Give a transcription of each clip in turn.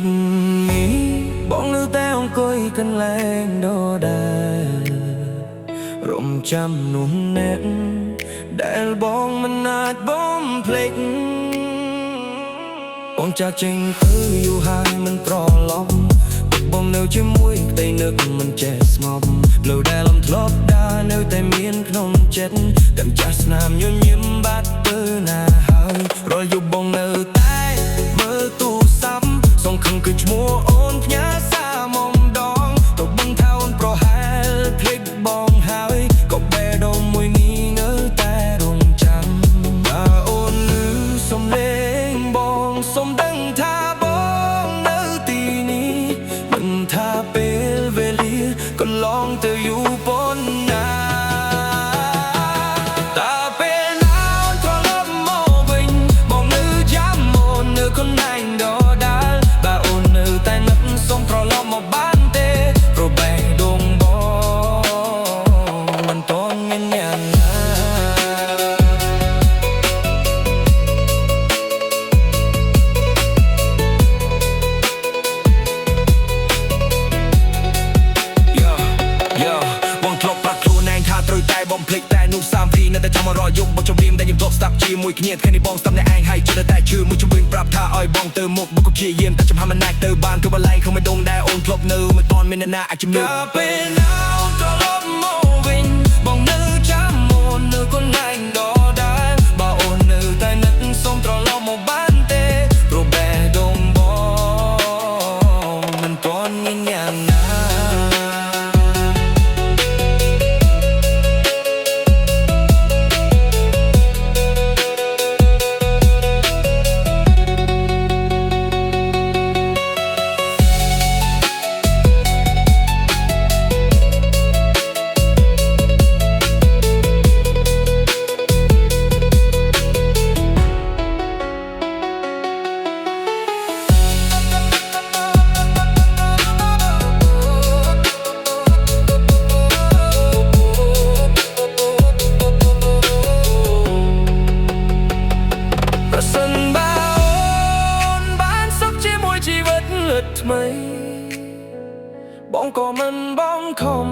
ប់នេះបងនៅតែអង្គុយកន្លែងដដែលរំចាំនោះអ្នកដែលបងមិនអាចបំភ្លេចបងចាក់ចេញទៅយូរហើយមិនប្រឡប់បងនៅជាមួយក្តីនឹកមិនចេះស្ងប់លើដែលលំធ្លាប់ដើរនៅតែមានក្នុងចិត្តតែចាស់ស្នាមញញឹមបាត់ទៅណាហើយរាល់យប់បងនៅតែមើលទូរស័ព្ទសងខឹងគឺឈ្មោះអូនផ្ញើសារមកដងទៅបងថាអូនប្រហែលភ្លេចបងហើយក៏បែរដងមួយនេះនៅតែរងចាំបើអូនឮសំឡេងបងសូមដឹងថាបងនៅទីនេះមិនថាពេលវេលាកន្លងទៅយូរប៉ុណ្ណាបងភ្លេចតែនោះ3 ពីនៅតែចាំមករកយកបទចម្រៀងដែលយើងធ្លាប់ស្ដាប់ជាមួយគ្នាថ្ងៃនេះបងស្ដាប់អ្នកឯងហើយជឿតែជឿមួយជំរឿនប្រាប់ថាឲ្យបងទៅមុខ僕ក៏ព្យាយាមតែចំហាំមិនណាច់ទៅបានគឺបលែងក្នុងមិនដងដែលអូនធ្លាប់នៅមិនទាន់មានអ្នកណាអាចជំនឿពេលណាអូនត្រឡប់មកវិញបងនៅចាំអូននៅកន្លែងដដែលបើអូននៅតែនឹកសូមត្រឡប់មកបានទេព្រោះបែរដងបងមិនទាន់មានយ៉ាងណាថ្មីបងក៏មិនបងខំ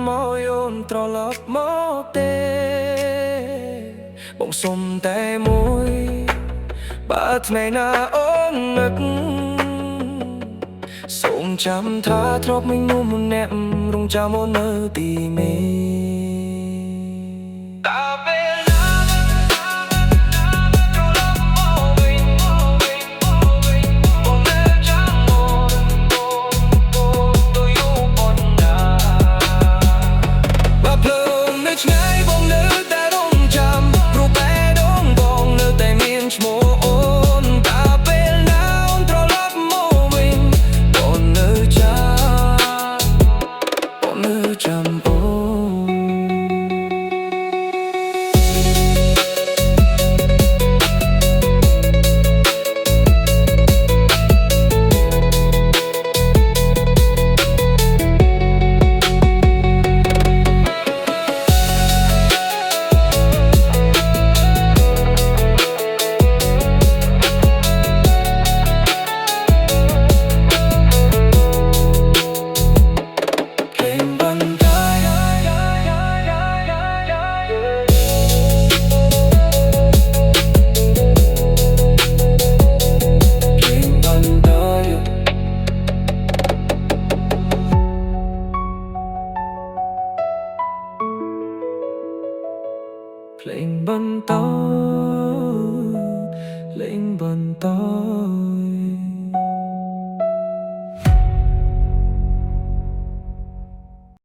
មកអូនត្រឡប់មកទេបងសុំតែមួយបើថ្ងៃណាអូននឹកសូមចាំថាធ្លាប់មានមនុស្សម្នាក់រងចាំអូននៅទីនេះเพลงบนโต๊ะเพลงบนโต๊ะ